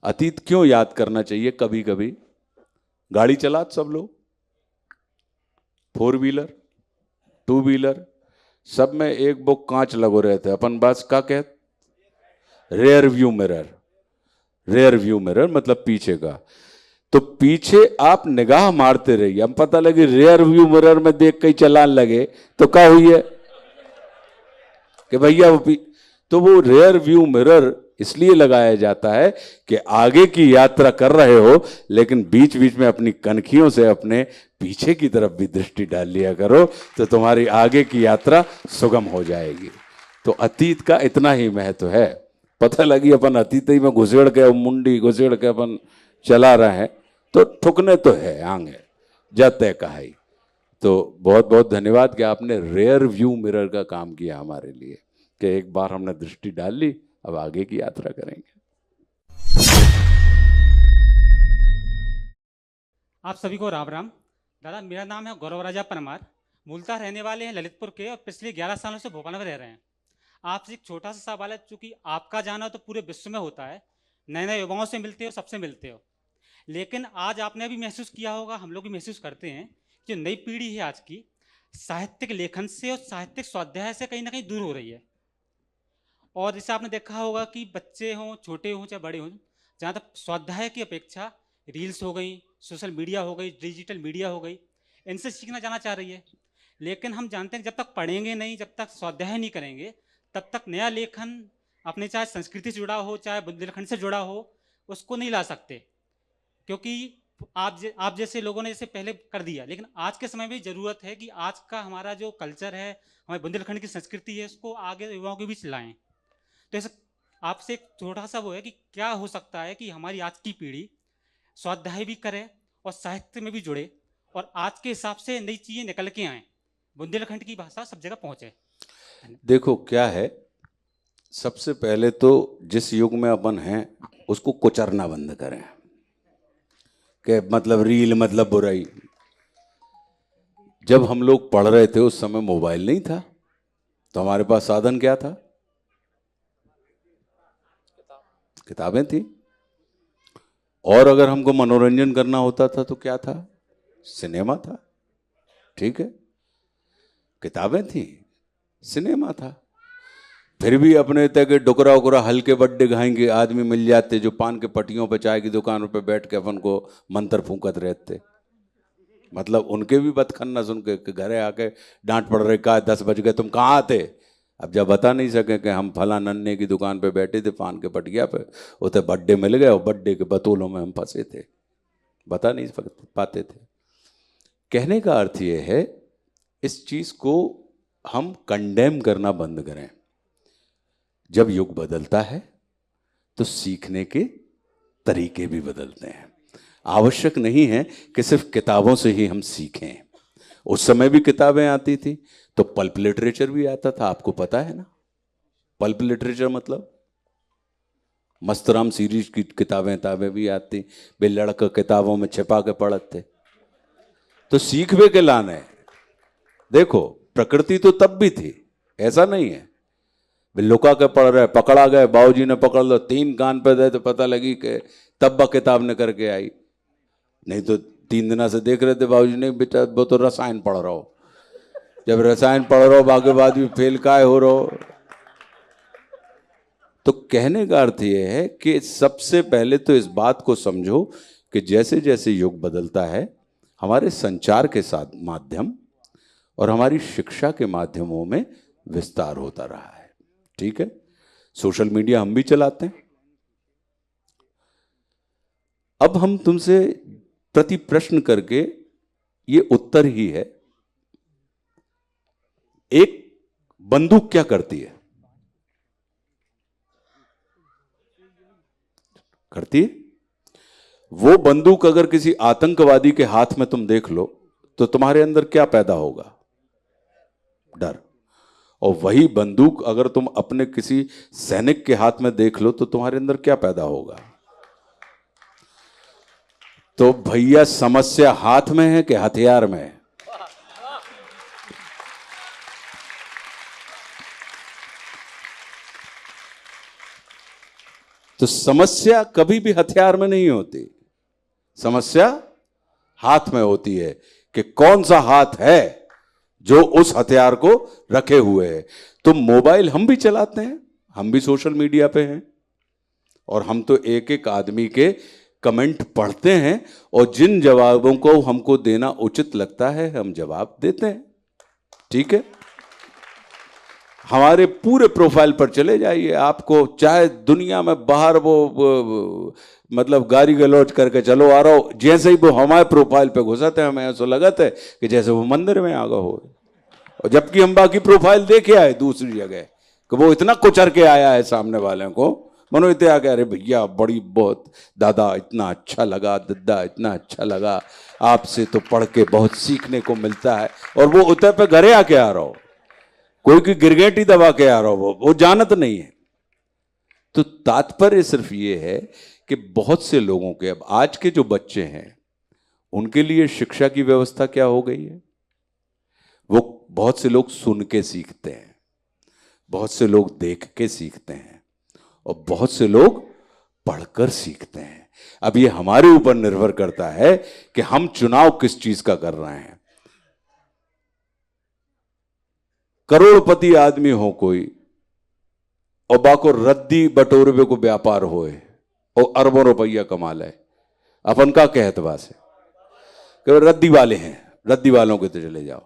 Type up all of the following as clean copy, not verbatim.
अतीत क्यों याद करना चाहिए? कभी कभी गाड़ी चला सब लोग, 4 व्हीलर 2 व्हीलर, सब में एक वो कांच लगो रहते, अपन बस का कहते rear view mirror. Rear view mirror मतलब पीछे का। तो पीछे आप निगाह मारते रहिए, हम पता लगे रेयर व्यू मिरर में देख के चलान लगे तो क्या हुई है कि भैया तो वो रेयर व्यू मिरर इसलिए लगाया जाता है कि आगे की यात्रा कर रहे हो लेकिन बीच बीच में अपनी कनखियों से अपने पीछे की तरफ भी दृष्टि डाल लिया करो, तो तुम्हारी आगे की यात्रा सुगम हो जाएगी। तो अतीत का इतना ही महत्व है। पता लगी अपन अतीत ही में घुसेड़ के, मुंडी घुसेड़ के अपन चला रहे हैं तो ठुकने तो है आगे जाते का ही। तो बहुत बहुत धन्यवाद कि आपने रेयर व्यू मिरर का काम किया हमारे लिए, कि एक बार हमने दृष्टि डाल ली, अब आगे की यात्रा करेंगे। आप सभी को राम राम। दादा, मेरा नाम है गौरव राजा परमार। मूलतः रहने वाले हैं ललितपुर के और पिछले 11 सालों से भोपाल में रह रहे हैं। आपसे एक छोटा सा सवाल है, चूंकि आपका जाना तो पूरे विश्व में होता है, नए नए युवाओं से मिलते हो, सबसे मिलते हो, लेकिन आज आपने भी महसूस किया होगा, हम लोग भी महसूस करते हैं कि नई पीढ़ी है आज की, साहित्यिक लेखन से और साहित्यिक स्वाध्याय से कहीं ना कहीं दूर हो रही है। और जैसे आपने देखा होगा कि बच्चे हों, छोटे हों चाहे बड़े हों, जहाँ तक स्वाध्याय की अपेक्षा रील्स हो गई, सोशल मीडिया हो गई, डिजिटल मीडिया हो गई, इनसे सीखना जाना चाह रही है। लेकिन हम जानते हैं जब तक पढ़ेंगे नहीं, जब तक स्वाध्याय नहीं करेंगे, तब तक नया लेखन अपने चाहे संस्कृति से जुड़ा हो चाहे बुंदेलखंड से जुड़ा हो, उसको नहीं ला सकते। क्योंकि आप जैसे लोगों ने जैसे पहले कर दिया, लेकिन आज के समय में ज़रूरत है कि आज का हमारा जो कल्चर है, हमारे बुंदेलखंड की संस्कृति है, उसको आगे युवाओं के बीच लाएं। तो ऐसे आपसे एक छोटा सा वो है कि क्या हो सकता है कि हमारी आज की पीढ़ी स्वाध्याय भी करे और साहित्य में भी जुड़े और आज के हिसाब से नई चीज़ें निकल के आए, बुंदेलखंड की भाषा सब जगह पहुंचे। देखो क्या है, सबसे पहले तो जिस युग में अपन हैं उसको कुचरना बंद करें कि मतलब रील मतलब बुराई। जब हम लोग पढ़ रहे थे उस समय मोबाइल नहीं था, तो हमारे पास साधन क्या था? किताबें थी। और अगर हमको मनोरंजन करना होता था तो क्या था? सिनेमा था। ठीक है, किताबें थी, सिनेमा था। फिर भी अपने तक डुकरा उकरा हल्के बड्डे घाएंगे आदमी मिल जाते जो पान के पट्टियों पे चाय की दुकानों पे बैठ के अपन को मंत्र फूंकत रहते। मतलब उनके भी बतखन्ना सुन के घरे आके डांट पड़ रहे, कहा 10 बज गए तुम कहाँ आते? अब जब बता नहीं सके कि हम फला नन्ने की दुकान पे बैठे थे पान के पटिया पे, उसे बड्डे मिल गए और बड्डे के बतौलों में हम फंसे थे, बता नहीं पाते थे। कहने का अर्थ ये है, इस चीज को हम कंडेम करना बंद करें। जब युग बदलता है तो सीखने के तरीके भी बदलते हैं। आवश्यक नहीं है कि सिर्फ किताबों से ही हम सीखें। उस समय भी किताबें आती थी, तो पल्प लिटरेचर भी आता था, आपको पता है ना? पल्प लिटरेचर मतलब मस्तराम सीरीज की किताबें भी आती, वे लड़का किताबों में छिपा के पढ़ते। तो सीखवे के लाने, देखो प्रकृति तो तब भी थी, ऐसा नहीं है वे लुका के पढ़ रहे, पकड़ा गए, बाबूजी ने पकड़ लो, 3 कान पे दे तो पता लगी कि तब किताब ने करके आई। नहीं तो 3 दिना से देख रहे थे बाबूजी, नहीं बेटा वो तो रसायन पढ़ रहा हो। जब रसायन पढ़ रहा हो बाकी बाद भी फेल काय हो रहा हो। तो कहने का अर्थ यह है कि सबसे पहले तो इस बात को समझो कि जैसे जैसे युग बदलता है, हमारे संचार के साथ माध्यम और हमारी शिक्षा के माध्यमों में विस्तार होता रहा है। ठीक है, सोशल मीडिया हम भी चलाते हैं। अब हम तुमसे प्रति प्रश्न करके, ये उत्तर ही है, एक बंदूक क्या करती है? करती है वो बंदूक अगर किसी आतंकवादी के हाथ में तुम देख लो तो तुम्हारे अंदर क्या पैदा होगा? डर। और वही बंदूक अगर तुम अपने किसी सैनिक के हाथ में देख लो तो तुम्हारे अंदर क्या पैदा होगा? तो भैया समस्या हाथ में है कि हथियार में है? तो समस्या कभी भी हथियार में नहीं होती, समस्या हाथ में होती है कि कौन सा हाथ है जो उस हथियार को रखे हुए है। तो मोबाइल हम भी चलाते हैं, हम भी सोशल मीडिया पे हैं, और हम तो एक एक आदमी के कमेंट पढ़ते हैं, और जिन जवाबों को हमको देना उचित लगता है हम जवाब देते हैं। ठीक है, हमारे पूरे प्रोफाइल पर चले जाइए, आपको चाहे दुनिया में बाहर वो मतलब गाली गलौज करके चलो आ रहा हो, जैसे ही वो हमारे प्रोफाइल पे घुसाते हैं हमें ऐसा लगता है कि जैसे वो मंदिर में आ गए हो, और जबकि हम बाकी प्रोफाइल देखे आए दूसरी जगह कि वो इतना कुचर के आया है सामने वाले को, मनो इतने आ गया, अरे भैया बड़ी बहुत दादा इतना अच्छा लगा, दद्दा इतना अच्छा लगा, आपसे तो पढ़ के बहुत सीखने को मिलता है, और वो उतर पे घरे आके आ रहा हो, कोई की गिरगेटी दबा के आ रहा हो, वो जानत नहीं है। तो तात्पर्य सिर्फ ये है कि बहुत से लोगों के, अब आज के जो बच्चे हैं उनके लिए शिक्षा की व्यवस्था क्या हो गई है, वो बहुत से लोग सुन के सीखते हैं, बहुत से लोग देख के सीखते हैं, और बहुत से लोग पढ़कर सीखते हैं। अब ये हमारे ऊपर निर्भर करता है कि हम चुनाव किस चीज का कर रहे हैं। करोड़पति आदमी हो कोई, और बाको रद्दी बटोरवे को व्यापार होए और अरबों रुपया कमा ले, अपन का कहत बात है कि रद्दी वाले हैं, रद्दी वालों के तो चले जाओ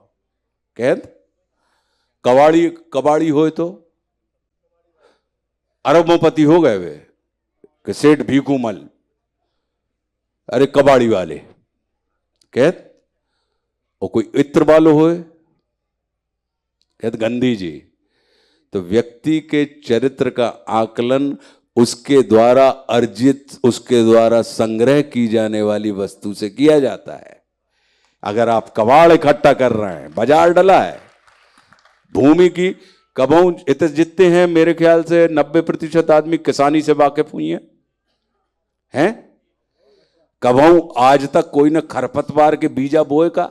कहत। कबाड़ी कबाड़ी होए तो अरबोंपति हो गए वे कि सेठ भीखूमल, अरे कबाड़ी वाले कहत। और कोई इत्र वालो होए कहते गांधी जी। तो व्यक्ति के चरित्र का आकलन उसके द्वारा अर्जित, उसके द्वारा संग्रह की जाने वाली वस्तु से किया जाता है। अगर आप कबाड़ इकट्ठा कर रहे हैं, बाजार डला है, भूमि की कबों इतने जितने हैं, मेरे ख्याल से 90% आदमी किसानी से वाकिफ हुई हैं। कबों आज तक कोई न खरपतवार के बीजा बोए का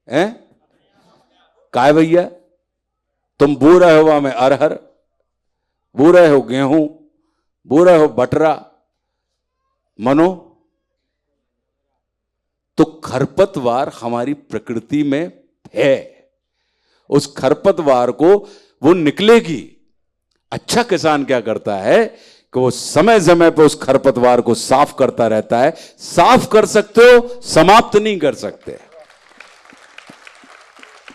है? काय भैया, तुम बो रहे हो हमें अरहर, बो रहे हो गेहूं, बो रहे हो बटरा, मनो। तो खरपतवार हमारी प्रकृति में है, उस खरपतवार को वो निकलेगी। अच्छा किसान क्या करता है कि वो समय समय पर उस खरपतवार को साफ करता रहता है। साफ कर सकते हो, समाप्त नहीं कर सकते,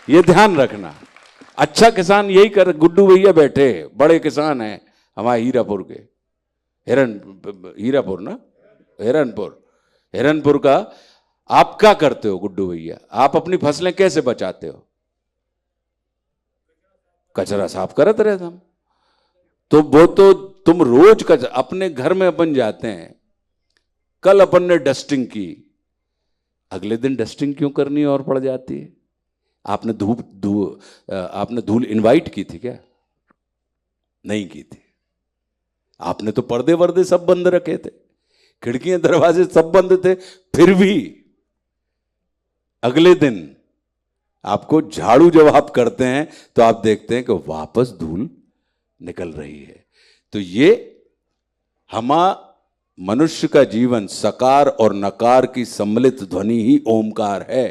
ये ध्यान रखना। अच्छा किसान यही कर, गुड्डू भैया बैठे बड़े किसान हैं हमारे हीरापुर के, हीरापुर ना, हिरनपुर का। आप क्या करते हो गुड्डू भैया, आप अपनी फसलें कैसे बचाते हो? कचरा साफ करत रहते हम। तो वो तो तुम रोज कचरा, अपने घर में अपन जाते हैं, कल अपन ने डस्टिंग की, अगले दिन डस्टिंग क्यों करनी और पड़ जाती है? आपने आपने धूल इनवाइट की थी क्या? नहीं की थी। आपने तो पर्दे वर्दे सब बंद रखे थे, खिड़कियां दरवाजे सब बंद थे, फिर भी अगले दिन आपको झाड़ू जब आप करते हैं तो आप देखते हैं कि वापस धूल निकल रही है। तो ये मनुष्य का जीवन सकार और नकार की सम्मिलित ध्वनि ही ओमकार है।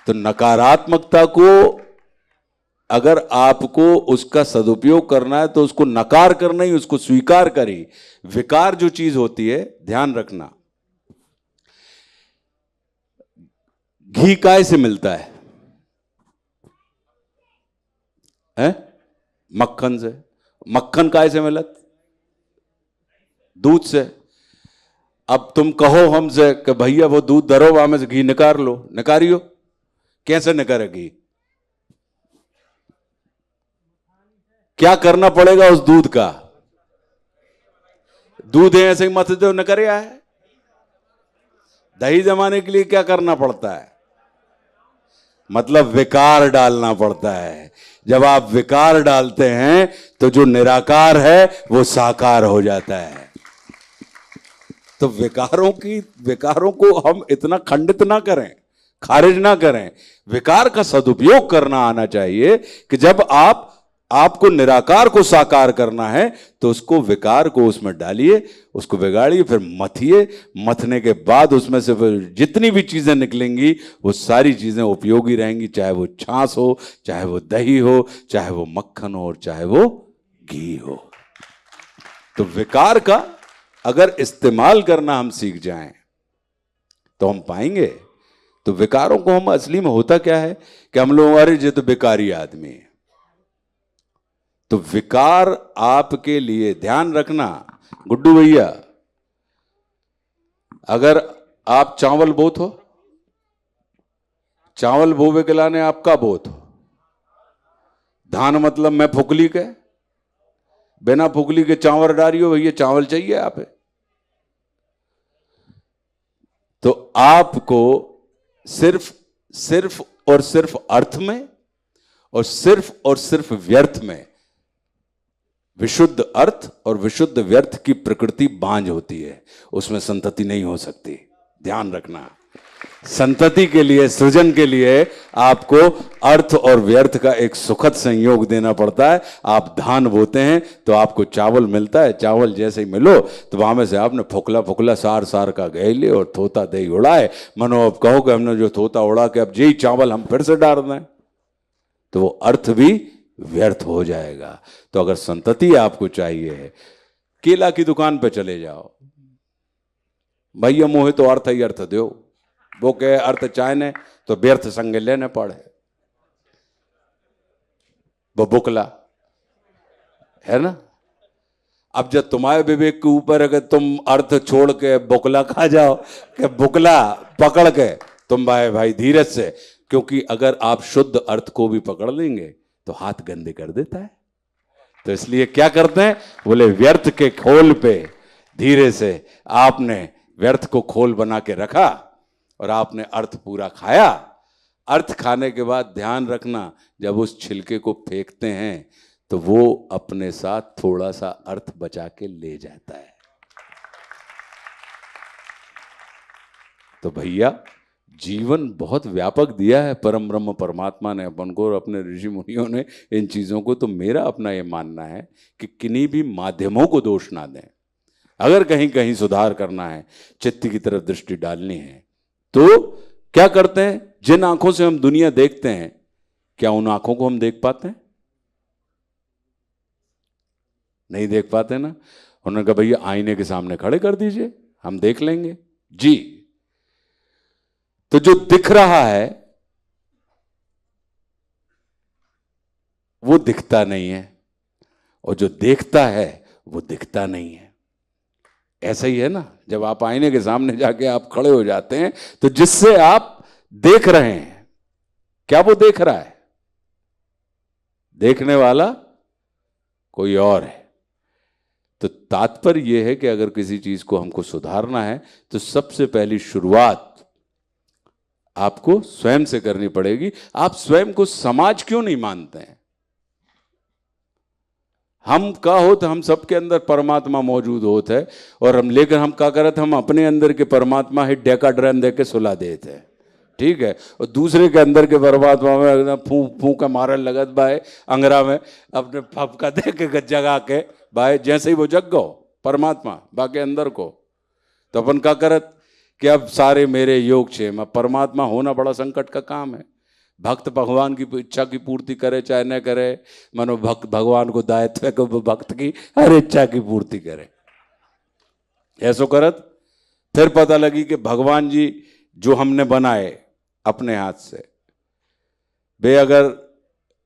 तो नकारात्मकता को अगर आपको उसका सदुपयोग करना है तो उसको नकार करना ही, उसको स्वीकार करी। विकार जो चीज होती है, ध्यान रखना, घी काय से मिलता है? मक्खन से। मक्खन काय से मिलत? दूध से। अब तुम कहो हमसे कि भैया वो दूध दरो, वहां में से घी निकाल लो, निकारियो, कैसे निकालेगी? क्या करना पड़ेगा उस दूध का? दूध ऐसे ही मत दो, निकल आया है। दही जमाने के लिए क्या करना पड़ता है? मतलब विकार डालना पड़ता है। जब आप विकार डालते हैं तो जो निराकार है वो साकार हो जाता है। तो विकारों को हम इतना खंडित ना करें, खारिज ना करें। विकार का सदुपयोग करना आना चाहिए कि जब आप आपको निराकार को साकार करना है तो उसको विकार को उसमें डालिए, उसको बिगाड़िए, फिर मथिए। मथने के बाद उसमें से फिर जितनी भी चीजें निकलेंगी वो सारी चीजें उपयोगी रहेंगी, चाहे वो छाछ हो, चाहे वो दही हो, चाहे वो मक्खन हो, और चाहे वो घी हो। तो विकार का अगर इस्तेमाल करना हम सीख जाएं तो हम पाएंगे। तो विकारों को हम असली में होता क्या है कि हम लोग, अरे ये तो बेकारी आदमी है। तो विकार आपके लिए ध्यान रखना गुड्डू भैया, अगर आप चावल बोत हो, चावल बोवे के लाने आपका बोत हो, धान मतलब मैं फुकली के, बिना फुकली के चावल डालियो भैया, चावल चाहिए आप। तो आपको सिर्फ और सिर्फ अर्थ में और सिर्फ व्यर्थ में, विशुद्ध अर्थ और विशुद्ध व्यर्थ की प्रकृति बांझ होती है, उसमें संतति नहीं हो सकती। ध्यान रखना, संतति के लिए, सृजन के लिए आपको अर्थ और व्यर्थ का एक सुखद संयोग देना पड़ता है। आप धान बोते हैं तो आपको चावल मिलता है, चावल जैसे ही मिलो तो वहां में से आपने फुकला फुकला सार सार का गैले और थोता दही उड़ाए, मनो अब कहो कि हमने जो थोता उड़ा के अब यही चावल हम फिर से डाल दें, तो वो अर्थ भी व्यर्थ हो जाएगा। तो अगर संतति आपको चाहिए, केला की दुकान पे चले जाओ, भैया मोहे तो अर्थ ही अर्थ दो, वो कहे अर्थ चाहने तो व्यर्थ संग लेने पड़े, वो बुकला है ना। अब जब तुम्हारे विवेक के ऊपर अगर तुम अर्थ छोड़ के बुकला खा जाओ, कि बुकला पकड़ के तुम भाई धीरज से, क्योंकि अगर आप शुद्ध अर्थ को भी पकड़ लेंगे तो हाथ गंदे कर देता है। तो इसलिए क्या करते हैं, बोले व्यर्थ के खोल पे धीरे से आपने व्यर्थ को खोल बना के रखा और आपने अर्थ पूरा खाया। अर्थ खाने के बाद ध्यान रखना, जब उस छिलके को फेंकते हैं तो वो अपने साथ थोड़ा सा अर्थ बचा के ले जाता है। तो भैया जीवन बहुत व्यापक दिया है परम ब्रह्म परमात्मा ने अपन को और अपने ऋषि मुनियों ने इन चीज़ों को। तो मेरा अपना ये मानना है कि किन्हीं भी माध्यमों को दोष ना दें। अगर कहीं कहीं सुधार करना है, चित्त की तरफ दृष्टि डालनी है, तो क्या करते हैं, जिन आंखों से हम दुनिया देखते हैं, क्या उन आंखों को हम देख पाते हैं? नहीं देख पाते ना। उन्होंने कहा भैया आईने के सामने खड़े कर दीजिए, हम देख लेंगे जी। तो जो दिख रहा है वो दिखता नहीं है, और जो देखता है वो दिखता नहीं है। ऐसा ही है ना, जब आप आईने के सामने जाके आप खड़े हो जाते हैं तो जिससे आप देख रहे हैं, क्या वो देख रहा है? देखने वाला कोई और है। तो तात्पर्य यह है कि अगर किसी चीज को हमको सुधारना है तो सबसे पहली शुरुआत आपको स्वयं से करनी पड़ेगी। आप स्वयं को समाज क्यों नहीं मानते हैं? हम का होते, हम सबके अंदर परमात्मा मौजूद होता है, और हम लेकर हम का करते, हम अपने अंदर के परमात्मा ही डेका ड्रन दे के सुला देते हैं, ठीक है, और दूसरे के अंदर के परमात्मा में एकदम फूंक फूंक के मारन लगत बाय अंगरा में अपने फपका दे के जगा के बाय, जैसे ही वो जग गो परमात्मा बाके अंदर को। तो अपन का करत कि अब सारे मेरे योग क्षेम। अब परमात्मा होना बड़ा संकट का काम है। भक्त भगवान की इच्छा की पूर्ति करे चाहे न करे, मनो भक्त भगवान को दायित्व है कि भक्त की हर इच्छा की पूर्ति करे। ऐसो करत फिर पता लगी कि भगवान जी जो हमने बनाए अपने हाथ से, वे अगर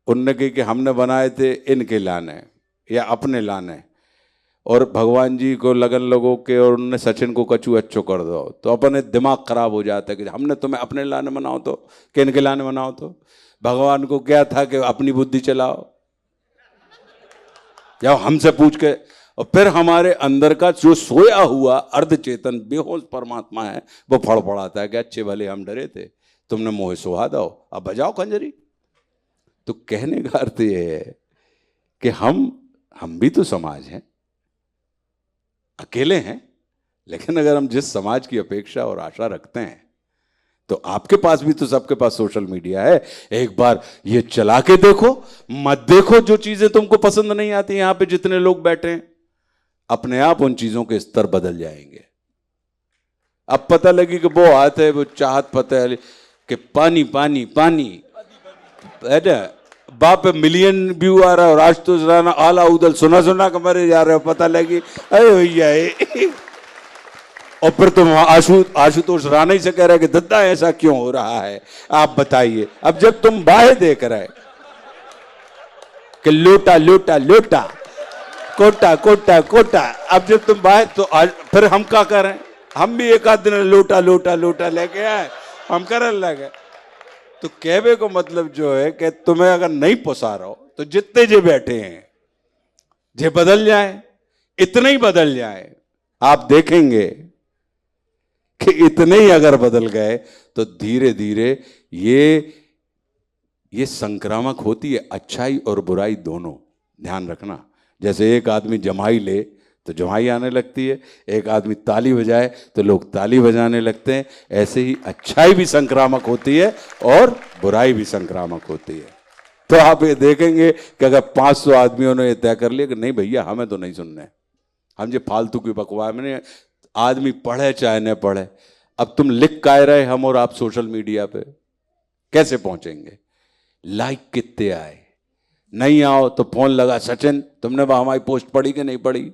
उनने की कि हमने बनाए थे इनके लाने या अपने लाने, और भगवान जी को लगन लोगों के और उनने सचिन को कचू अच्छो कर दो, तो अपने दिमाग खराब हो जाता है कि हमने तुम्हें अपने लाने बनाओ तो कि इनके लाने बनाओ। तो भगवान को क्या था कि अपनी बुद्धि चलाओ या हमसे पूछ के। और फिर हमारे अंदर का जो सोया हुआ अर्धचेतन बेहोश परमात्मा है वो फड़फड़ाता है कि अच्छे भले हम डरे थे, तुमने मोहे सुहा दो, अब बजाओ खंजरी। तो कहने का अर्थ ये है कि हम भी तो समाज हैं, अकेले हैं, लेकिन अगर हम जिस समाज की अपेक्षा और आशा रखते हैं तो आपके पास भी तो सबके पास सोशल मीडिया है, एक बार ये चला के देखो, मत देखो जो चीजें तुमको पसंद नहीं आती। यहां पे जितने लोग बैठे हैं, अपने आप उन चीजों के स्तर बदल जाएंगे। अब पता लगी कि वो आते है, वो चाहत पता है कि पानी पानी पानी है ना, बाप मिलियन व्यू आ रहा है और आशुतोष राणा आला उदल सुना सुना के मरे जा रहे हो, पता लगी अरे भैया। और फिर तुम आशुतोष राणा ही से कह रहे कि दद्दा ऐसा क्यों हो रहा है, आप बताइए। अब जब तुम बाहें देख रहे कि लोटा लोटा लोटा, कोटा कोटा कोटा, अब जब तुम बाहें, तो फिर हम क्या करें? हम भी एक आध दिन लोटा लोटा लोटा लेके आए, हम करने लगे। तो कहवे को मतलब जो है कि तुम्हें अगर नहीं पोसा रहो तो जितने जे बैठे हैं जे बदल जाए, इतने ही बदल जाए। आप देखेंगे कि इतने ही अगर बदल गए तो धीरे धीरे ये संक्रामक होती है, अच्छाई और बुराई दोनों। ध्यान रखना, जैसे एक आदमी जमाई ले तो जमाई आने लगती है, एक आदमी ताली बजाए तो लोग ताली बजाने लगते हैं। ऐसे ही अच्छाई भी संक्रामक होती है और बुराई भी संक्रामक होती है। तो आप ये देखेंगे कि अगर 500 आदमियों ने तय कर लिया कि नहीं भैया हमें तो नहीं सुनना, हम ये फालतू की बकवास में, आदमी पढ़े चाहे न पढ़े। अब तुम लिख काय रहे, हम और आप सोशल मीडिया पे कैसे पहुंचेंगे? लाइक कितने आए? नहीं आओ तो फोन लगा, सचिन तुमने हमारी पोस्ट पढ़ी कि नहीं पढ़ी?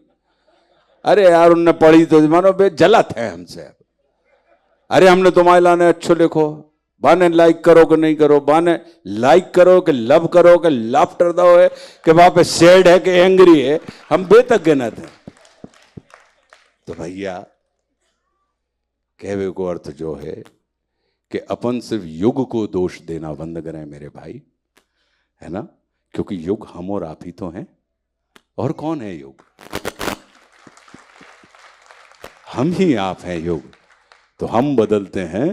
अरे यार उनने पढ़ी तो मानो बे जलत है हमसे। अरे हमने तुम्हारे लाने अच्छो लिखो, बाने लाइक करो कि नहीं करो, बाने लाइक करो कि लव करो कि लाफ्टर दो है कि वहां पे सैड है कि एंग्री है, हम बेतक न थे। तो भैया कहवे को अर्थ जो है कि अपन सिर्फ युग को दोष देना बंद करें मेरे भाई, है ना, क्योंकि युग हम और आप ही तो हैं। और कौन है युग? हम ही आप हैं युग। तो हम बदलते हैं,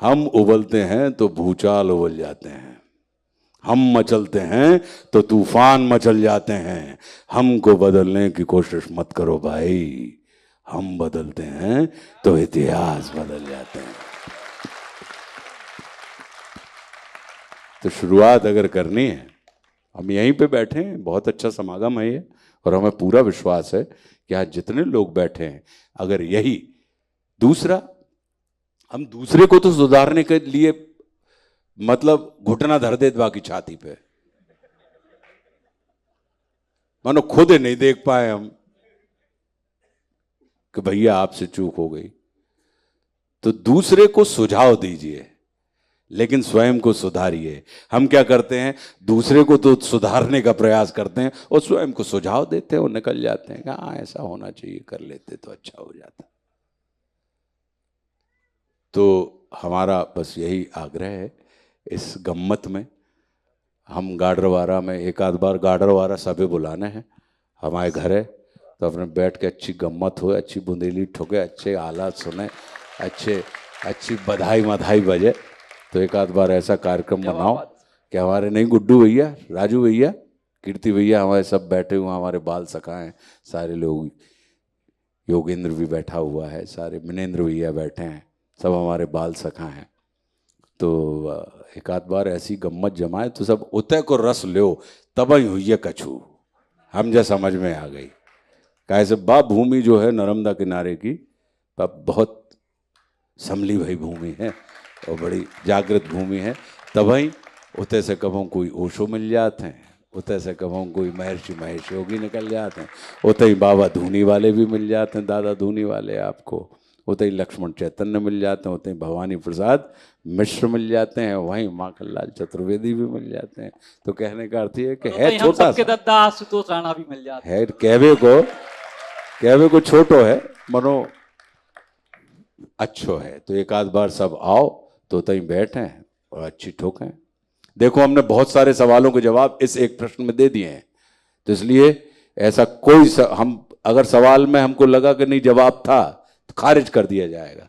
हम उबलते हैं तो भूचाल उबल जाते हैं, हम मचलते हैं तो तूफान मचल जाते हैं। हमको बदलने की कोशिश मत करो भाई, हम बदलते हैं तो इतिहास बदल जाते हैं। तो शुरुआत अगर करनी है, हम यहीं पे बैठे हैं, बहुत अच्छा समागम है ये, और हमें पूरा विश्वास है कि आज जितने लोग बैठे हैं, अगर यही दूसरा, हम दूसरे को तो सुधारने के लिए मतलब घुटना धर दे बाकी छाती पे, मानो खुद नहीं देख पाए हम कि भैया आपसे चूक हो गई, तो दूसरे को सुझाव दीजिए लेकिन स्वयं को सुधारिए। हम क्या करते हैं, दूसरे को तो सुधारने का प्रयास करते हैं और स्वयं को सुझाव देते हैं और निकल जाते हैं, हाँ ऐसा होना चाहिए, कर लेते तो अच्छा हो जाता। तो हमारा बस यही आग्रह है, इस गम्मत में हम गाडरवारा में एक आध बार गाडरवारा सभी बुलाने हैं, हमारे घर है तो अपने बैठ के अच्छी गम्मत हो, अच्छी बुंदेली ठोके, अच्छे आलात सुने, अच्छी बधाई मधाई बजे। तो एक आध बार ऐसा कार्यक्रम बनाओ कि हमारे नहीं गुड्डू भैया, राजू भैया, कीर्ति भैया, हमारे सब बैठे हुए, हमारे बाल सखा हैं सारे लोग, योगेंद्र भी बैठा हुआ है, सारे मिनेंद्र भैया बैठे हैं, सब हमारे बाल सखा हैं। तो एक आध बार ऐसी गम्मत जमाए तो सब उतय को रस लो, तब ही हुई कछू, हम जो समझ में आ गई। कैसे बा भूमि जो है नर्मदा किनारे की, बहुत संभली भई भूमि है और बड़ी जागृत भूमि है। तभी उतय से कभों कोई ओशो मिल जाते हैं, उतय से कभों कोई महर्षि महेश योगी निकल जाते हैं, उतई बाबा धूनी वाले भी मिल जाते हैं, दादा धूनी वाले आपको, उतई लक्ष्मण चैतन्य मिल जाते हैं, उतई भवानी प्रसाद मिश्र मिल जाते हैं, वहीं माखनलाल चतुर्वेदी भी मिल जाते हैं। तो कहने का अर्थ है कि है छोटा सा, दद्दा आशुतोष राणा भी मिल जाते है, कहवे को छोटो है, मनो अच्छो है। तो एक आध बार सब आओ तो तई बैठे और अच्छी ठोकें। देखो हमने बहुत सारे सवालों के जवाब इस एक प्रश्न में दे दिए हैं, तो इसलिए ऐसा कोई हम अगर सवाल में हमको लगा कि नहीं जवाब था तो खारिज कर दिया जाएगा।